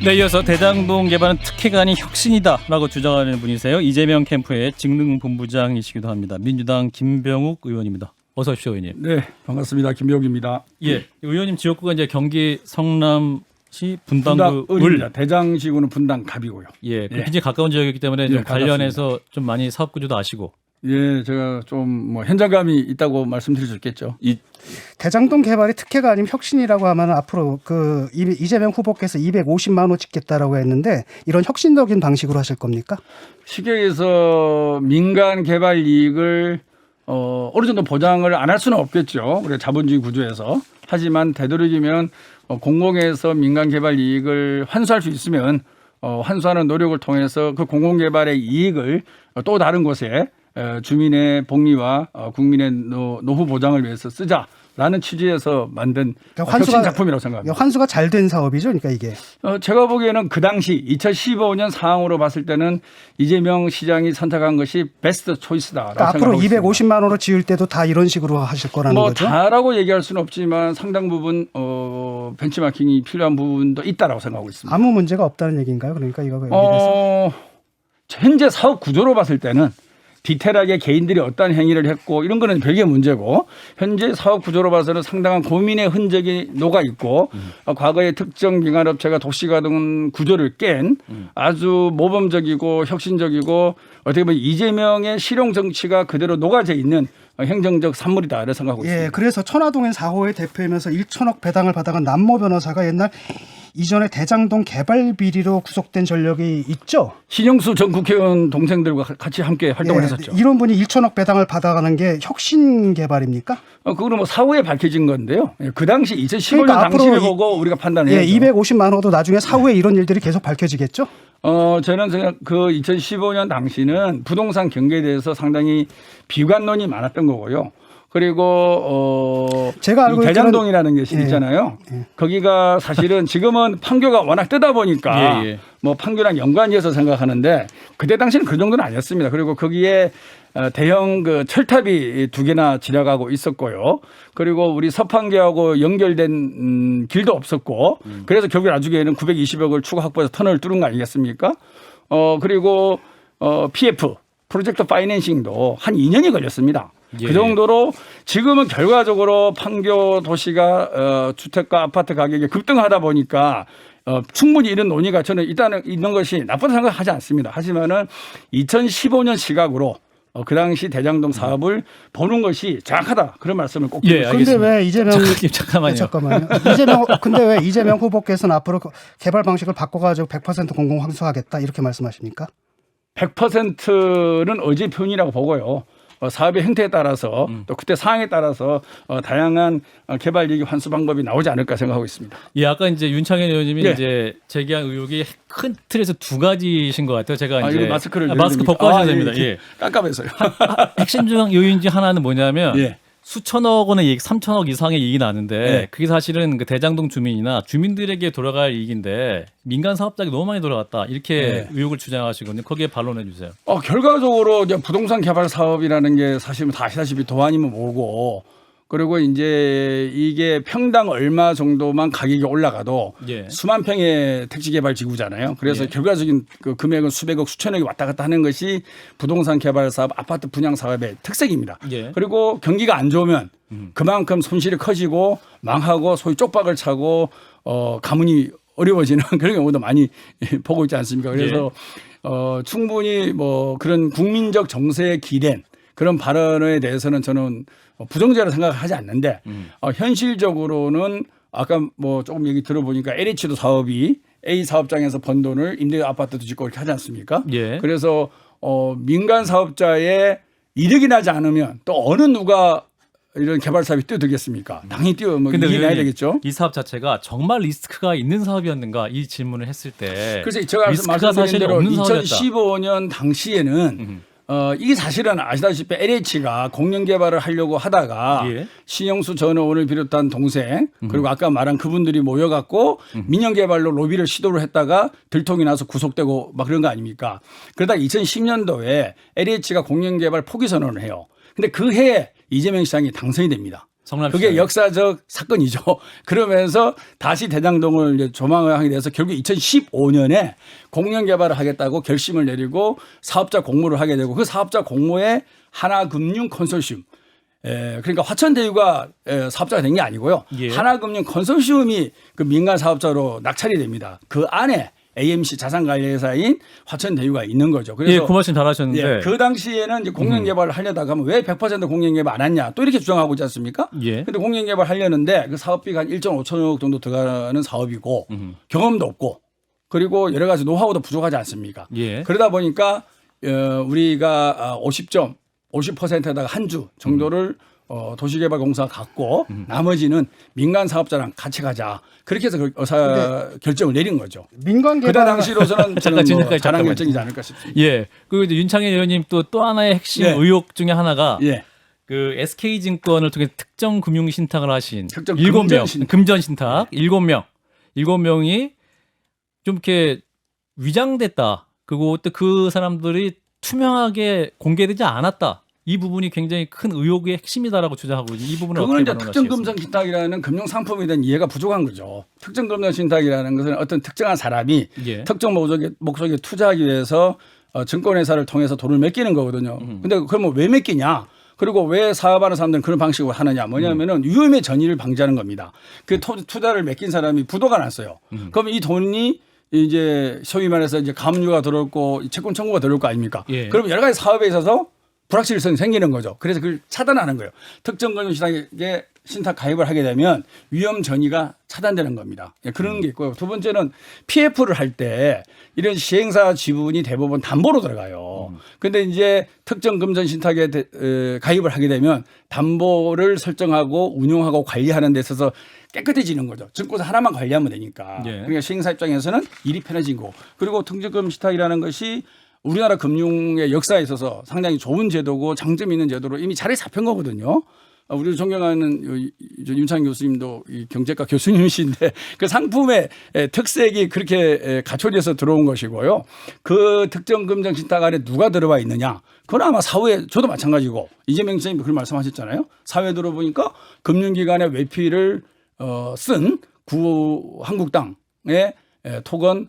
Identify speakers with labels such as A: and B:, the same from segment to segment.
A: 네, 이어서 대장동 개발은 특혜가 아닌 혁신이다라고 주장하는 분이세요. 이재명 캠프의 직능본부장이시기도 합니다. 민주당 김병욱 의원입니다. 어서 오십시오, 의원님.
B: 네, 반갑습니다. 김병욱입니다.
A: 예, 의원님 지역구가 이제 경기 성남시 분당구을
B: 대장시구는 분당갑이고요.
A: 예, 굉장히 가까운 지역이기 때문에 좀 관련해서 좀 많이 사업 구조도 아시고.
B: 예, 제가 좀 뭐 현장감이 있다고 말씀드릴 수 있겠죠.
C: 이 대장동 개발이 특혜가 아니면 혁신이라고 하면 앞으로 그 이재명 후보께서 250만 호 찍겠다라고 했는데 이런 혁신적인 방식으로 하실 겁니까?
B: 시경에서 민간 개발 이익을 어느 정도 보장을 안 할 수는 없겠죠. 우리 자본주의 구조에서. 하지만 되도록이면 공공에서 민간 개발 이익을 환수할 수 있으면 환수하는 노력을 통해서 그 공공개발의 이익을 또 다른 곳에 주민의 복리와 국민의 노후 보장을 위해서 쓰자라는 취지에서 만든
C: 그러니까
B: 혁신 작품이라고 생각합니다.
C: 환수가 잘 된 사업이죠. 그러니까 이게.
B: 제가 보기에는 그 당시 2015년 상황으로 봤을 때는 이재명 시장이 선택한 것이 베스트 초이스다라고
C: 그러니까
B: 생각하고
C: 앞으로
B: 있습니다.
C: 250만 호로 지을 때도 다 이런 식으로 하실 거라는 거죠?
B: 다라고 얘기할 수는 없지만 상당 부분 벤치마킹이 필요한 부분도 있다라고 생각하고 있습니다.
C: 아무 문제가 없다는 얘기인가요? 그러니까 이거 여기에서
B: 현재 사업 구조로 봤을 때는 디테일하게 개인들이 어떤 행위를 했고 이런 거는 별개 문제고 현재 사업 구조로 봐서는 상당한 고민의 흔적이 녹아 있고 과거에 특정 민간업체가 도시가동 구조를 깬 아주 모범적이고 혁신적이고 어떻게 보면 이재명의 실용 정치가 그대로 녹아져 있는 행정적 산물이다 이런 생각하고 있습니다.
C: 예, 그래서 천화동인 4호의 대표이면서 1천억 배당을 받아간 남모 변호사가 옛날 이전에 대장동 개발 비리로 구속된 전력이 있죠.
B: 신영수 전 국회의원 동생들과 같이 함께 활동을 했었죠.
C: 이런 분이 1천억 배당을 받아가는 게 혁신 개발입니까?
B: 그거는 뭐 사후에 밝혀진 건데요. 그 당시 2015년
C: 그러니까
B: 당시를 보고 우리가 판단을 해야죠.
C: 250만 호도 나중에 사후에 이런 일들이 계속 밝혀지겠죠?
B: 저는 그 2015년 당시는 부동산 경기에 대해서 상당히 비관론이 많았던 거고요. 그리고
C: 제가 알고
B: 대장동이라는 것이 있잖아요. 거기가 사실은 지금은 판교가 워낙 뜨다 보니까 뭐 판교랑 연관지어서 생각하는데 그때 당시는 그 정도는 아니었습니다. 그리고 거기에 대형 그 철탑이 2개나 지나가고 있었고요. 그리고 우리 서판교하고 연결된 길도 없었고 그래서 결국 나중에는 920억을 추가 확보해서 터널을 뚫은 거 아니겠습니까? 그리고 PF 프로젝트 파이낸싱도 한 2년이 걸렸습니다. 그 정도로 지금은 결과적으로 판교 도시가 주택과 아파트 가격이 급등하다 보니까 충분히 이런 논의가 저는 일단은 있는 것이 나쁘다 생각하지 않습니다. 하지만은 2015년 시각으로 그 당시 대장동 사업을 보는 것이 정확하다 그런 말씀을 꼭 드리고
C: 근데 왜 이재명
A: 잠깐만요.
C: 근데 왜 이재명 후보께서는 앞으로 개발 방식을 바꿔가지고 100% 공공 환수하겠다 이렇게 말씀하십니까?
B: 100%는 어제 표현이라고 보고요. 사업의 형태에 따라서 또 그때 상황에 따라서 다양한 개발 얘기 환수 방법이 나오지 않을까 생각하고 있습니다.
A: 예, 아까 이제 윤창현 의원님이 이제 제기한 의혹이 큰 틀에서 2가지신 것 같아요. 제가 이제
B: 마스크
A: 벗고 하셔야 됩니다. 예.
B: 깜깜해서요.
A: 핵심 중 요인 중 하나는 뭐냐면 수천억 원의 이익, 3천억 이상의 이익이 나는데 그게 사실은 그 대장동 주민이나 주민들에게 돌아갈 이익인데 민간 사업자에게 너무 많이 돌아갔다 이렇게 의혹을 주장하시거든요. 거기에 반론해 주세요.
B: 결과적으로 이제 부동산 개발 사업이라는 게 사실은 다 아시다시피 도안이면 뭐고 그리고 이제 이게 평당 얼마 정도만 가격이 올라가도 수만 평의 택지 개발 지구잖아요. 그래서 결과적인 그 금액은 수백억, 수천억이 왔다 갔다 하는 것이 부동산 개발 사업, 아파트 분양 사업의 특색입니다. 그리고 경기가 안 좋으면 그만큼 손실이 커지고 망하고 소위 쪽박을 차고 가문이 어려워지는 그런 경우도 많이 보고 있지 않습니까? 그래서 충분히 뭐 그런 국민적 정서에 기댄 그런 발언에 대해서는 저는 부정적으로 생각하지 않는데 현실적으로는 아까 뭐 조금 얘기 들어보니까 LH도 사업이 A 사업장에서 번 돈을 임대 아파트도 짓고 이렇게 하지 않습니까? 그래서 민간 사업자의 이득이 나지 않으면 또 어느 누가 이런 개발 사업이 뛰어들겠습니까? 당연히 이익이 나야 되겠죠.
A: 이 사업 자체가 정말 리스크가 있는 사업이었는가 이 질문을 했을 때
B: 그래서 제가 말씀드린 대로 2015년 당시에는 이게 사실은 아시다시피 LH가 공영 개발을 하려고 하다가 신영수 전 의원을 비롯한 동생 그리고 아까 말한 그분들이 모여갖고 민영 개발로 로비를 시도를 했다가 들통이 나서 구속되고 막 그런 거 아닙니까? 그러다가 2010년도에 LH가 공영 개발 포기 선언을 해요. 근데 그 해에 이재명 시장이 당선이 됩니다. 그게 역사적 사건이죠. 그러면서 다시 대장동을 이제 조망하게 돼서 결국 2015년에 공영 개발을 하겠다고 결심을 내리고 사업자 공모를 하게 되고 그 사업자 공모에 하나금융 컨소시엄 그러니까 화천대유가 사업자가 된 게 아니고요.
A: 예.
B: 하나금융 컨소시엄이 그 민간 사업자로 낙찰이 됩니다. 그 안에 AMC 자산관리회사인 화천대유가 있는 거죠. 그래서
A: 예, 그 말씀 잘하셨는데
B: 예, 그 당시에는 이제 공영 개발을 하려다가 하면 왜 100% 공영 개발 안 했냐 또 이렇게 주장하고 있지 않습니까?
A: 예.
B: 근데 공영 개발 하려는데 그 사업비가 한 1.5천억 정도 들어가는 사업이고 경험도 없고 그리고 여러 가지 노하우도 부족하지 않습니까?
A: 예.
B: 그러다 보니까 우리가 50%에다가 한 주 정도를 도시개발공사가 갖고 나머지는 민간 사업자랑 같이 가자. 그렇게 해서 결정을 내린 거죠.
C: 민간
B: 그때
C: 개발
B: 당시로서는 저는
A: 지금까지
B: 잘한
A: 잠깐만요.
B: 결정이지 않을까 싶습니다.
A: 예. 그 윤창현 의원님 또 하나의 핵심
B: 예.
A: 의혹 중에 하나가
B: 예.
A: 그 SK증권을 통해 특정 금융 신탁을 하신
B: 특정
A: 7명 금전 신탁 7명 7명이 좀 이렇게 위장됐다. 그리고 또 그 사람들이 투명하게 공개되지 않았다. 이 부분이 굉장히 큰 의혹의 핵심이다라고 주장하고 이 부분은
B: 그건
A: 어떻게
B: 이제 특정
A: 반응하시겠습니까?
B: 금전 신탁이라는 금융 상품에 대한 이해가 부족한 거죠. 특정 금전 신탁이라는 것은 어떤 특정한 사람이
A: 예.
B: 특정 목적에 투자하기 위해서 증권회사를 통해서 돈을 맡기는 거거든요. 근데 그러면 왜 맡기냐? 그리고 왜 사업하는 사람들은 그런 방식으로 하느냐? 뭐냐면은 위험의 전이를 방지하는 겁니다. 그 투자를 맡긴 사람이 부도가 났어요. 그럼 이 돈이 이제 소위 말해서 이제 가압류가 들어올고 채권 청구가 들어올 거 아닙니까?
A: 예.
B: 그러면 여러 가지 사업에 있어서 불확실성이 생기는 거죠. 그래서 그걸 차단하는 거예요. 특정 금융 신탁에 신탁 가입을 하게 되면 위험 전이가 차단되는 겁니다. 그런 게 있고요. 두 번째는 PF를 할 때 이런 시행사 지분이 대부분 담보로 들어가요. 근데 이제 특정 금전 신탁에 가입을 하게 되면 담보를 설정하고 운용하고 관리하는 데 있어서 깨끗해지는 거죠. 증권사 하나만 관리하면 되니까.
A: 예.
B: 그러니까 시행사 입장에서는 일이 편해지고 그리고 특정 금융 신탁이라는 것이 우리나라 금융의 역사에 있어서 상당히 좋은 제도고 장점이 있는 제도로 이미 자리 잡힌 거거든요. 우리 존경하는 윤창현 교수님도 이 경제과 교수님이신데 그 상품의 특색이 그렇게 갖춰져서 들어온 것이고요. 그 특정 금전 신탁 안에 누가 들어와 있느냐. 그건 아마 사후에 저도 마찬가지고 이재명 선생님도 그런 말씀하셨잖아요. 사후에 들어보니까 금융기관의 외피를 쓴 한국당의 토건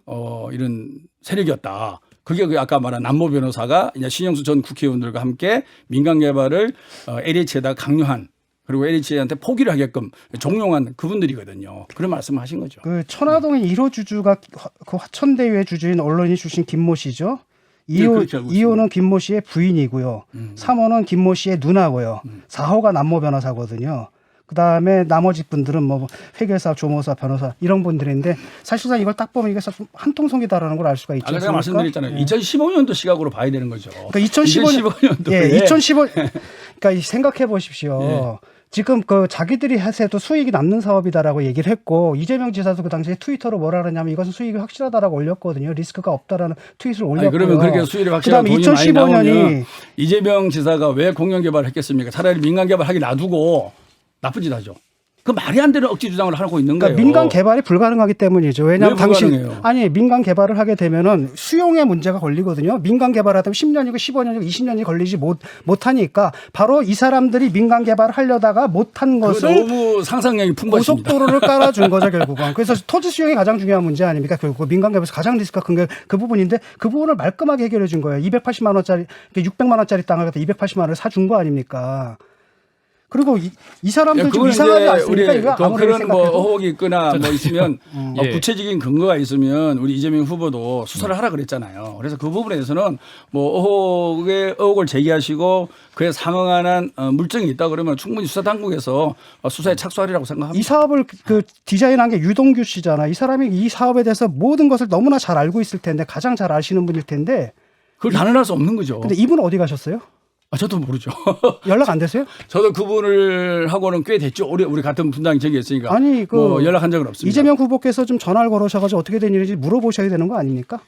B: 이런 세력이었다. 그게 아까 말한 남모 변호사가 이제 신영수 전 국회의원들과 함께 민간 개발을 LH에다 강요한 그리고 LH한테 포기를 하게끔 종용한 그분들이거든요. 그런 말씀을 하신 거죠.
C: 그 천화동의 1호 주주가 그 화천대유의 주주인 언론이 주신 김모 씨죠. 2호는 김모 씨의 부인이고요. 3호는 김모 씨의 누나고요. 4호가 남모 변호사거든요. 그다음에 나머지 분들은 뭐 회계사, 조모사, 변호사 이런 분들인데 사실상 이걸 딱 보면 이게 한통속이다라는 걸 알 수가 있죠.
B: 아까 제가 말씀드렸잖아요. 2015년도 시각으로 봐야 되는 거죠.
C: 그러니까 2015년도에
B: 예,
C: 2015 그러니까 생각해 보십시오. 예. 지금 그 자기들이 해도 수익이 남는 사업이다라고 얘기를 했고 이재명 지사도 그 당시에 트위터로 뭐라 그러냐면 이것은 수익이 확실하다라고 올렸거든요. 리스크가 없다라는 트윗을 올렸고요.
B: 그러면 그렇게 수익이 확실한 돈이
C: 2015년이
B: 많이 나오면 이재명 지사가 왜 공영 개발을 했겠습니까? 차라리 민간 개발하기 놔두고 나쁜 짓 하죠. 그 말이 안 되는 억지 주장을 하고 있는 거예요.
C: 민간 개발이 불가능하기 때문이죠. 왜냐하면 민간 개발을 하게 되면은 수용의 문제가 걸리거든요. 민간 개발하다 보면 10년이고 15년이고 20년이 걸리지 못하니까 바로 이 사람들이 민간 개발을 하려다가 못한 것을
B: 너무 상상력이 풍부하십니다.
C: 고속도로를 깔아준 거죠 결국은. 그래서 토지 수용이 가장 중요한 문제 아닙니까? 결국 민간 개발에서 가장 리스크가 큰 게 그 부분인데 그 부분을 말끔하게 해결해 준 거예요. 280만 원짜리 600만 원짜리 땅을 갖다 280만 원을 사준 거 아닙니까? 그리고 이 사람들 좀 이상하지 않습니까? 이거 아무리
B: 그런 뭐
C: 생각해도.
B: 의혹이 있거나 뭐 있으면 구체적인 근거가 있으면 우리 이재명 후보도 수사를 하라 그랬잖아요. 그래서 그 부분에 대해서는 뭐 의혹을 제기하시고 그에 상응하는 물증이 있다 그러면 충분히 수사 당국에서 수사에 착수하리라고 생각합니다.
C: 이 사업을 그 디자인한 게 유동규 씨잖아. 이 사람이 이 사업에 대해서 모든 것을 너무나 잘 알고 있을 텐데 가장 잘 아시는 분일 텐데
B: 그걸 단언할 수 없는 거죠.
C: 근데 이분 어디 가셨어요?
B: 저도 모르죠.
C: 연락 안 되세요?
B: 저도 그분을 하고는 꽤 됐죠. 우리 같은 분당이 저기 있으니까.
C: 아니
B: 뭐 연락한 적은 없습니다.
C: 이재명 후보께서 좀 전화를 걸으셔가지고 어떻게 된 일인지 물어보셔야 되는 거 아닙니까?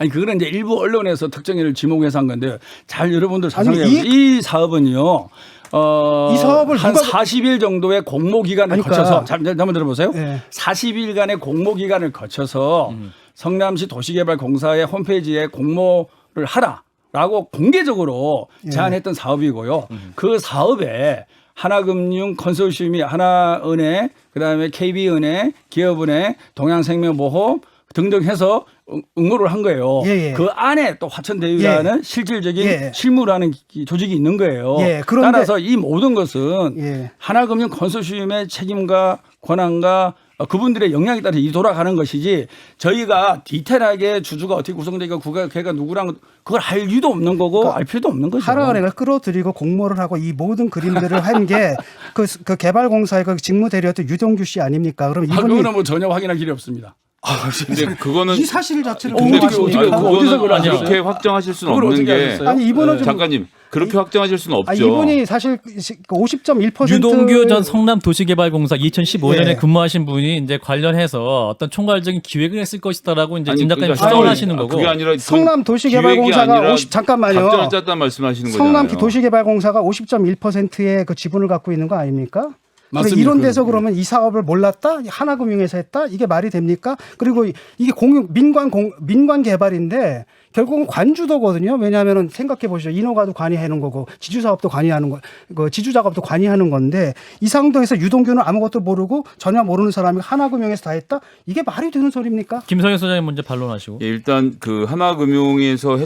B: 아니 그거는 이제 일부 언론에서 특정인을 지목해서 한 건데 잘 여러분들 자세하게 이 사업은요.
C: 이 사업을
B: 한 40일 정도의 공모 기간을 거쳐서 한번 들어보세요.
C: 네.
B: 40일간의 공모 기간을 거쳐서 성남시 도시개발공사의 홈페이지에 공모를 하라라고 공개적으로 제안했던 사업이고요. 그 사업에 하나금융 컨소시엄이 하나은행, 그다음에 KB은행, 기업은행, 동양생명보험 등등 해서 응모를 한 거예요.
C: 예, 예.
B: 그 안에 또 화천대유라는
C: 예.
B: 실질적인
C: 예.
B: 실무라는 조직이 있는 거예요.
C: 예, 그런데
B: 따라서 이 모든 것은
C: 예.
B: 하나금융 컨소시엄의 책임과 권한과 그분들의 역량에 따라서 이 돌아가는 것이지 저희가 디테일하게 주주가 어떻게 구성되고 걔가 누구랑 그걸 알 이유도 없는 거고
C: 그러니까
B: 알 필요도 없는 거죠.
C: 하나은행을 끌어들이고 공모를 하고 이 모든 그림들을 한 게 그 개발공사의 그 직무대리였던 유동규 씨 아닙니까? 그럼 이분이
B: 그거는 뭐 전혀 확인할 길이 없습니다.
D: 근데 그거는
C: 이 사실 자체를
D: 근데
C: 공모하십니까?
B: 어디서 그걸
D: 그거는
B: 아셨어요?
D: 그렇게 확정하실 수는
B: 그걸
D: 없는
B: 어떻게
D: 게
B: 하셨어요?
C: 아니 이분은 좀
D: 작가님 그렇게 확정하실 수는 없죠.
C: 이분이 사실 50.1%
A: 유동규 전 성남도시개발공사 2015년에
C: 예.
A: 근무하신 분이 이제 관련해서 어떤 총괄적인 기획을 했을 것이다라고 이제 진 작가님
D: 그러니까
A: 추정을
D: 아니,
A: 하시는 거고.
D: 그게 아니라
C: 성남도시개발공사가 잠깐만요.
D: 작전을 짰단 말씀하시는 거잖아요.
C: 성남도시개발공사가 50.1%의 그 지분을 갖고 있는 거 아닙니까?
B: 맞습니다.
C: 이런 데서 그러면 이 사업을 몰랐다? 하나금융에서 했다? 이게 말이 됩니까? 그리고 이게 민관 개발인데 결국은 관주도거든요. 왜냐하면 생각해 보시죠. 인허가도 관여하는 거고 지주 사업도 관여하는 거, 지주 작업도 관여하는 건데 이 상도에서 유동규는 아무것도 모르고 전혀 모르는 사람이 하나금융에서 다 했다? 이게 말이 되는 소리입니까?
A: 김성현 소장님 먼저 반론하시고.
D: 예, 일단 그 하나금융에서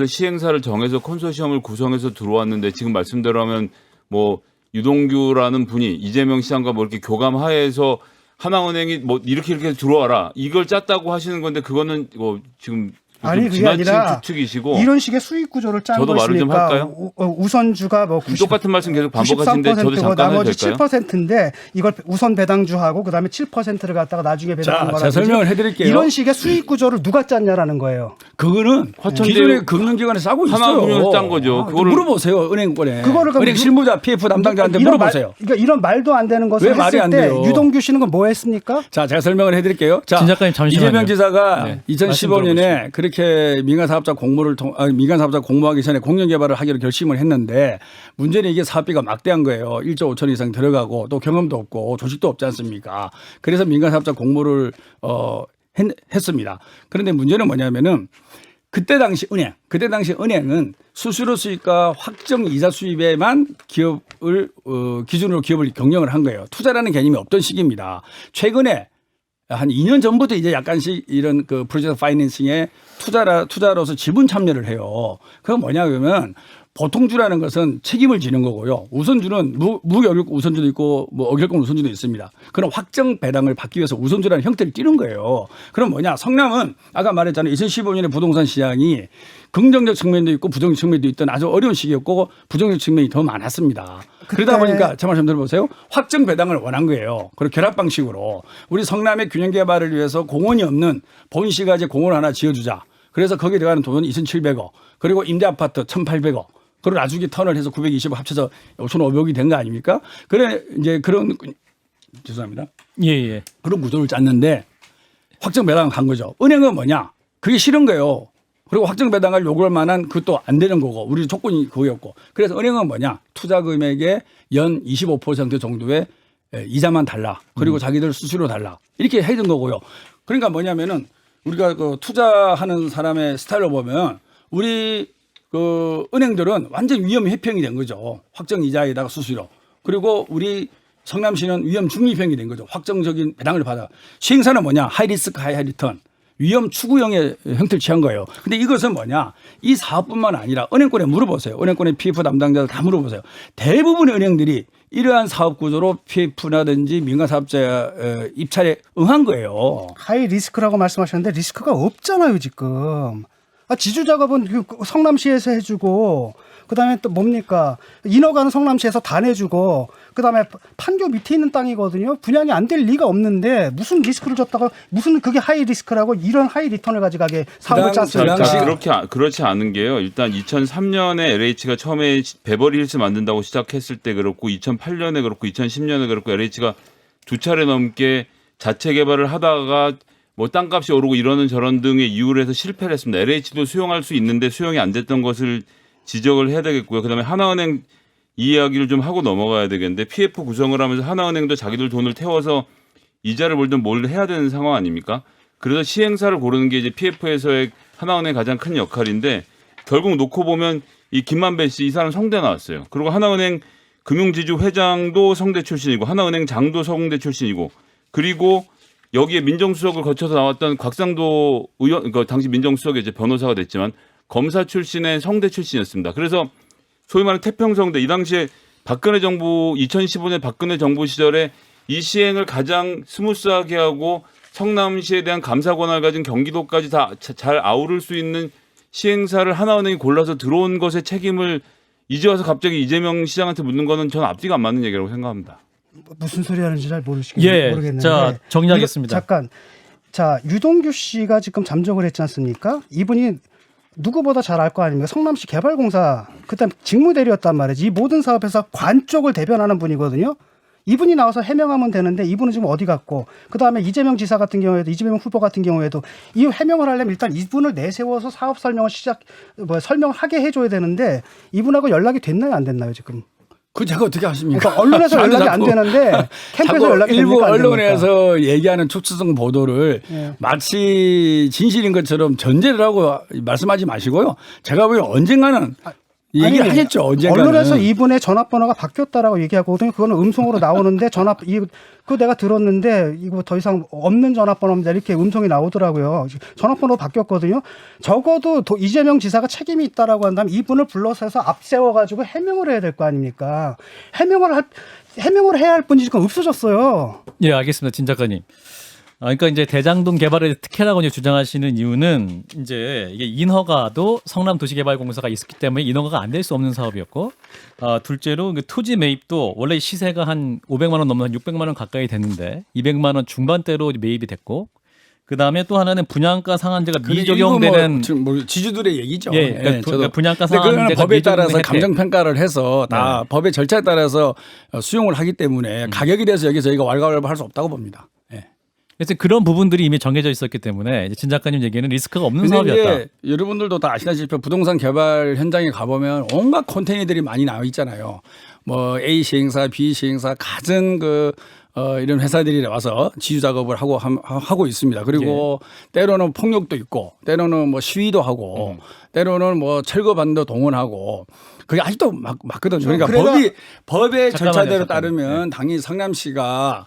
D: 시행사를 정해서 컨소시엄을 구성해서 들어왔는데 지금 말씀대로 하면 뭐 유동규라는 분이 이재명 시장과 뭐 이렇게 교감하에서 하나은행이 뭐 이렇게 들어와라 이걸 짰다고 하시는 건데 그거는 뭐 지금
C: 아니 그게
D: 지나친
C: 아니라
D: 추측이시고
C: 이런 식의 수익 구조를 짠
D: 저도 말을 좀
C: 것이니까
D: 할까요?
C: 우선주가 뭐 90,
D: 똑같은 말씀 계속 반복하시는데 저도
C: 93%고
D: 잠깐 해도
C: 나머지
D: 될까요?
C: 7%인데 이걸 우선 배당주하고 그다음에 7%를 갖다가 나중에 배당한
B: 자,
C: 거라든지
B: 제가 설명을 해드릴게요.
C: 이런 식의 수익 구조를 누가 짰냐라는 거예요.
B: 그거는 기존의 금융기관에 싸고 있어요.
D: 하나금융에서 짠 거죠. 그거를
B: 물어보세요. 은행권에.
C: 그거를 그럼
B: 은행 실무자 PF 담당자한테 물어보세요.
C: 그러니까 이런 말도 안 되는 것을
B: 왜 말이
C: 했을
B: 안
C: 때
B: 돼요?
C: 유동규 씨는 건 뭐 했습니까?
B: 자, 제가 설명을 해드릴게요. 자,
A: 진 작가님 잠시만요.
B: 이재명 지사가
A: 네,
B: 2015년에 그렇게 민간사업자 공모하기 전에 공영개발을 하기로 결심을 했는데 문제는 이게 사업비가 막대한 거예요. 1조 5천 이상 들어가고 또 경험도 없고 조직도 없지 않습니까? 그래서 민간사업자 공모를 했습니다. 그런데 문제는 뭐냐면은 그때 당시 은행은 수수료 수익과 확정 이자 수입에만 기업을 기준으로 기업을 경영을 한 거예요. 투자라는 개념이 없던 시기입니다. 최근에 한 2년 전부터 이제 약간씩 이런 그 프로젝트 파이낸싱에 투자로서 지분 참여를 해요. 그건 뭐냐 그러면 보통주라는 것은 책임을 지는 거고요. 우선주는 무결국 우선주도 있고 뭐 어결권 우선주도 있습니다. 그런 확정 배당을 받기 위해서 우선주라는 형태를 띠는 거예요. 그럼 뭐냐? 성남은 아까 말했잖아요. 2015년에 부동산 시장이 긍정적 측면도 있고 부정적 측면도 있던 아주 어려운 시기였고 부정적 측면이 더 많았습니다. 그러다 보니까 제 말 좀 들어보세요. 확정 배당을 원한 거예요. 그리고 결합 방식으로 우리 성남의 균형 개발을 위해서 공원이 없는 본시가지 공원 하나 지어주자. 그래서 거기에 들어가는 돈은 2,700억. 그리고 임대 아파트 1,800억. 그걸 나중에 턴을 해서 920억 합쳐서 5,500억이 된 거 아닙니까? 그래 이제 그런 죄송합니다.
A: 예.
B: 그런 구조를 짰는데 확정 배당을 간 거죠. 은행은 뭐냐? 그게 싫은 거예요. 그리고 확정 배당을 요구할 만한 그것도 안 되는 거고 우리 조건이 그거였고. 그래서 은행은 뭐냐? 투자 금액의 연 25% 정도의 이자만 달라. 그리고 자기들 수수료 달라. 이렇게 해준 거고요. 그러니까 뭐냐면은 우리가 그 투자하는 사람의 스타일로 보면 우리 그 은행들은 완전 위험 회평이 된 거죠. 확정 이자에다가 수수료. 그리고 우리 성남시는 위험 중립형이 된 거죠. 확정적인 배당을 받아. 시행사는 뭐냐? 하이 리스크 하이 리턴. 위험 추구형의 형태를 취한 거예요. 근데 이것은 뭐냐? 이 사업뿐만 아니라 은행권에 물어보세요. 은행권의 PF 담당자들 다 물어보세요. 대부분의 은행들이 이러한 사업 구조로 PF라든지 민간사업자 입찰에 응한 거예요.
C: 하이 리스크라고 말씀하셨는데 리스크가 없잖아요 지금. 지주 작업은 성남시에서 해주고 그다음에 또 뭡니까 인허가는 성남시에서 다 내주고 그다음에 판교 밑에 있는 땅이거든요. 분양이 안 될 리가 없는데 무슨 리스크를 줬다가 무슨 그게 하이 리스크라고 이런 하이 리턴을 가져가게 사업을 짰습니까?
D: 그렇지 않은 게요. 일단 2003년에 LH가 처음에 베버리 힐스 만든다고 시작했을 때 그렇고 2008년에 그렇고 2010년에 그렇고 LH가 두 차례 넘게 자체 개발을 하다가 뭐 땅값이 오르고 이러는 저런 등의 이유를 해서 실패를 했습니다. LH도 수용할 수 있는데 수용이 안 됐던 것을 지적을 해야 되겠고요. 그다음에 하나은행 이 이야기를 좀 하고 넘어가야 되겠는데 PF 구성을 하면서 하나은행도 자기들 돈을 태워서 이자를 벌든 뭘 해야 되는 상황 아닙니까? 그래서 시행사를 고르는 게 이제 PF에서의 하나은행의 가장 큰 역할인데 결국 놓고 보면 이 김만배 씨 이 사람 성대 나왔어요. 그리고 하나은행 금융지주 회장도 성대 출신이고 하나은행 장도 성대 출신이고 그리고 여기에 민정수석을 거쳐서 나왔던 곽상도 의원, 그 당시 민정수석의 이제 변호사가 됐지만 검사 출신의 성대 출신이었습니다. 그래서 소위 말하는 태평성대 이 당시에 박근혜 정부 2015년 박근혜 정부 시절에 이 시행을 가장 스무스하게 하고 성남시에 대한 감사 권한을 가진 경기도까지 다 잘 아우를 수 있는 시행사를 하나은행이 골라서 들어온 것의 책임을 이제 와서 갑자기 이재명 시장한테 묻는 거는 저는 앞뒤가 안 맞는 얘기라고 생각합니다.
C: 무슨 소리 하는지 잘
A: 예,
C: 모르겠는데.
A: 자 정리하겠습니다.
C: 잠깐. 자 유동규 씨가 지금 잠적을 했지 않습니까? 이분이 누구보다 잘 알 거 아닙니까? 성남시 개발공사 그때 직무대리였단 말이지. 이 모든 사업에서 관 쪽을 대변하는 분이거든요. 이분이 나와서 해명하면 되는데 이분은 지금 어디 갔고 그다음에 이재명 지사 같은 경우에도 이재명 후보 같은 경우에도 이 해명을 하려면 일단 이분을 내세워서 사업 설명을 설명을 하게 해줘야 되는데 이분하고 연락이 됐나요 안 됐나요 지금?
B: 그 제가 어떻게 아십니까?
C: 그러니까 언론에서 연락이 안 되는데 캠프에서 연락이
B: 일부
C: 됩니까? 안 됩니까?
B: 언론에서 얘기하는 축소성 보도를 마치 진실인 것처럼 전제를 하고 말씀하지 마시고요. 제가 보기엔 언젠가는 얘기를 하겠죠. 언젠가는.
C: 언론에서 이분의 전화번호가 바뀌었다라고 얘기하거든요. 그거는 음성으로 나오는데 그거 내가 들었는데 이거 더 이상 없는 전화번호입니다. 이렇게 음성이 나오더라고요. 전화번호 바뀌었거든요. 적어도 이재명 지사가 책임이 있다라고 한다면 이분을 불러서 앞세워가지고 해명을 해야 될 거 아닙니까? 해명을 해야 할 분이 지금 없어졌어요.
A: 예, 알겠습니다, 진 작가님. 그러니까 이제 대장동 개발의 특혜라고 이제 주장하시는 이유는 이제 이게 인허가도 성남도시개발공사가 있었기 때문에 인허가가 안 될 수 없는 사업이었고, 둘째로 그 토지 매입도 원래 시세가 한 500만 원 넘는 600만 원 가까이 됐는데 200만 원 중반대로 매입이 됐고, 그 다음에 또 하나는 분양가 상한제가 미적용되는
B: 뭐 지주들의 얘기죠.
A: 예, 그러니까 분양가
B: 그거는
A: 상한제가
B: 법에 따라서
A: 혜택.
B: 감정 평가를 해서 다 법의 절차에 따라서 수용을 하기 때문에 가격에 대해서 여기서 저희가 왈가왈부할 수 없다고 봅니다. 예.
A: 그래서 그런 부분들이 이미 정해져 있었기 때문에 이제 진 작가님 얘기는 리스크가 없는
B: 근데
A: 사업이었다.
B: 이제 여러분들도 다 아시다시피 부동산 개발 현장에 가보면 온갖 컨테이너들이 많이 나와 있잖아요. 뭐 A 시행사, B 시행사, 갖은 이런 회사들이 와서 지주 작업을 하고 있습니다. 그리고 때로는 폭력도 있고, 때로는 뭐 시위도 하고, 때로는 뭐 철거반도 동원하고, 그게 아직도 맞거든요. 그러니까 법의 절차대로 따르면 당연히 성남시가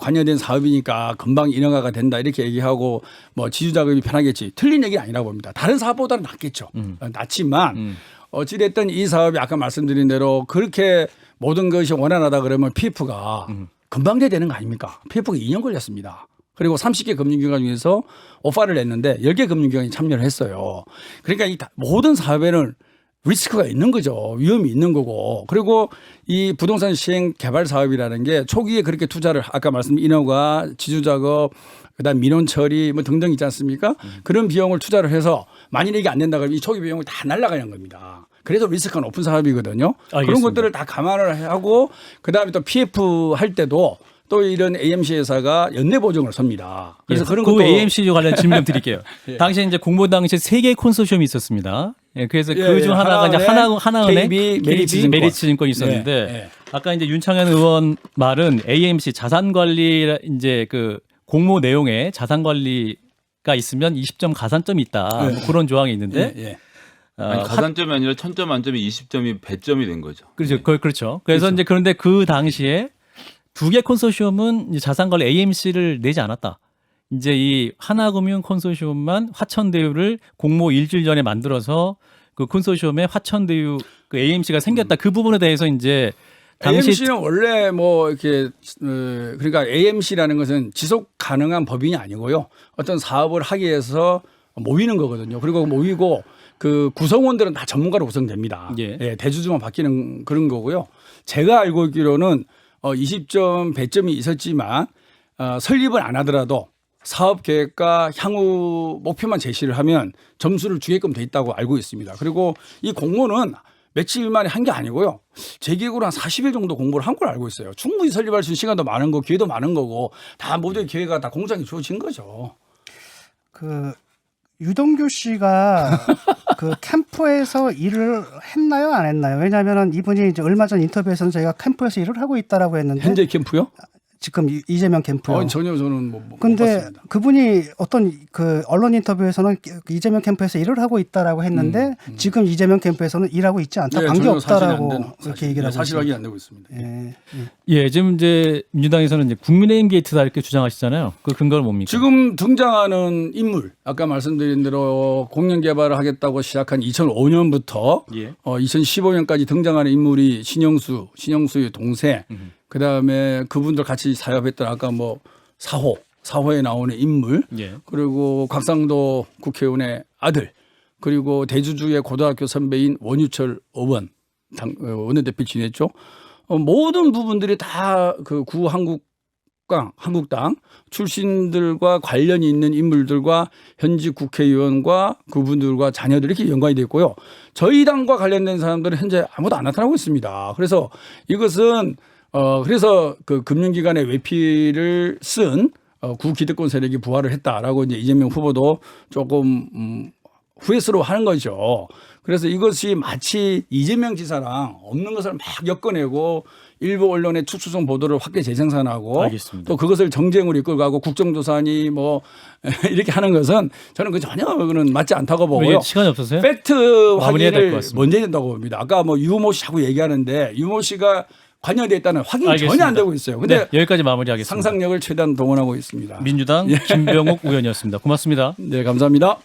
B: 관여된 사업이니까 금방 인허가가 된다 이렇게 얘기하고 뭐 지주 작업이 편하겠지. 틀린 얘기는 아니라고 봅니다. 다른 사업보다는 낫겠죠. 낫지만 어찌됐든 이 사업이 아까 말씀드린 대로 그렇게 모든 것이 원활하다 그러면 PF가 금방 되는 거 아닙니까? PF가 2년 걸렸습니다. 그리고 30개 금융기관 중에서 오파를 냈는데 10개 금융기관이 참여를 했어요. 그러니까 이 모든 사업에는 리스크가 있는 거죠. 위험이 있는 거고. 그리고 이 부동산 시행 개발 사업이라는 게 초기에 그렇게 투자를 아까 말씀드린 인허가, 지주 작업, 그다음 민원 처리 뭐 등등 있지 않습니까? 그런 비용을 투자를 해서 만일에 이게 안 된다 그러면 이 초기 비용을 다 날아가는 겁니다. 그래서 리스크가 높은 사업이거든요.
A: 알겠습니다.
B: 그런 것들을 다 감안을 하고 그다음에 또 PF 할 때도 또 이런 AMC 회사가 연내 보증을 섭니다. 그래서 그런 것도
A: AMC 관련 질문 좀 드릴게요. 당시에 이제 공모 당시에 3개의 콘소시엄이 있었습니다. 그래서 그 중 하나가 이제 하나은행,
B: KB,
A: 메리츠증권이 있었는데 아까 이제 윤창현 의원 말은 AMC 자산관리 이제 그 공모 내용에 자산관리가 있으면 20점 가산점이 있다. 뭐 그런 조항이 있는데
D: 아니, 가산점이 아니라 1000점 만점에 20점이 배점이 된 거죠.
A: 그렇죠. 그렇죠. 그래서 이제 그런데 그 당시에 2개 콘소시엄은 이제 자산관리 AMC를 내지 않았다. 이제 이 하나금융 콘소시엄만 화천대유를 공모 일주일 전에 만들어서 그 콘소시엄에 화천대유 그 AMC가 생겼다. 그 부분에 대해서 이제 당시
B: AMC는 원래 뭐 이렇게 그러니까 AMC라는 것은 지속 가능한 법인이 아니고요. 어떤 사업을 하기 위해서 모이는 거거든요. 그리고 모이고 그 구성원들은 다 전문가로 구성됩니다. 예, 대주주만 바뀌는 그런 거고요. 제가 알고 있기로는 20점 배점이 있었지만 설립을 안 하더라도 사업 계획과 향후 목표만 제시를 하면 점수를 주게끔 돼 있다고 알고 있습니다. 그리고 이 공모는 며칠 만에 한 게 아니고요. 제 기억으로 한 40일 정도 공부를 한 걸 알고 있어요. 충분히 설립할 수 있는 시간도 많은 거, 기회도 많은 거고 다 모두의 기회가 다 공장에 주어진 거죠.
C: 그 유동규 씨가 그 캠프에서 일을 했나요, 안 했나요? 왜냐하면 이분이 이제 얼마 전 인터뷰에서는 저희가 캠프에서 일을 하고 있다라고 했는데
B: 현재 캠프요?
C: 지금 이재명 캠프요.
B: 전혀 저는 못
C: 근데
B: 봤습니다.
C: 그분이 어떤 그 언론 인터뷰에서는 이재명 캠프에서 일을 하고 있다라고 했는데 지금 이재명 캠프에서는 일하고 있지 않다, 관계
B: 전혀 사실이 안
C: 없다라고
B: 되는
C: 이렇게 얘기를 하고
B: 사실 확인
C: 있습니다.
B: 안 되고 있습니다.
A: 예, 지금 이제 민주당에서는 이제 국민의힘 게이트다 이렇게 주장하시잖아요. 그 근거는 뭡니까?
B: 지금 등장하는 인물, 아까 말씀드린 대로 공영 개발을 하겠다고 시작한 2005년부터 2015년까지 등장하는 인물이 신영수의 동생, 그다음에 그분들 같이 사업했던 아까 뭐 사호에 나오는 인물, 그리고 곽상도 국회의원의 아들, 그리고 대주주의 고등학교 선배인 원유철 의원 원내대표 지냈죠. 모든 부분들이 다 그 한국당 출신들과 관련이 있는 인물들과 현직 국회의원과 그분들과 자녀들이 이렇게 연관이 돼 있고요. 저희 당과 관련된 사람들은 현재 아무도 안 나타나고 있습니다. 그래서 이것은 그래서 그 금융기관의 외피를 쓴 구기득권 세력이 부활을 했다라고 이제 이재명 후보도 조금 후회스러워하는 거죠. 그래서 이것이 마치 이재명 지사랑 없는 것을 막 엮어내고 일부 언론의 추수성 보도를 확대 재생산하고
A: 알겠습니다.
B: 또 그것을 정쟁으로 이끌고 가고 국정조사니 뭐 이렇게 하는 것은 저는 그 전혀 그는 맞지 않다고 보고요.
A: 시간이 없어서요?
B: 팩트
A: 마무리해야 될것
B: 확인을
A: 같습니다.
B: 먼저 해야 된다고 봅니다. 아까 뭐 유모 씨 자꾸 얘기하는데 유모 씨가 관여됐다는 확인이
A: 알겠습니다.
B: 전혀 안 되고 있어요. 근데
A: 네, 여기까지 마무리하겠습니다.
B: 상상력을 최대한 동원하고 있습니다.
A: 민주당 김병욱 의원이었습니다. 고맙습니다.
B: 네, 감사합니다.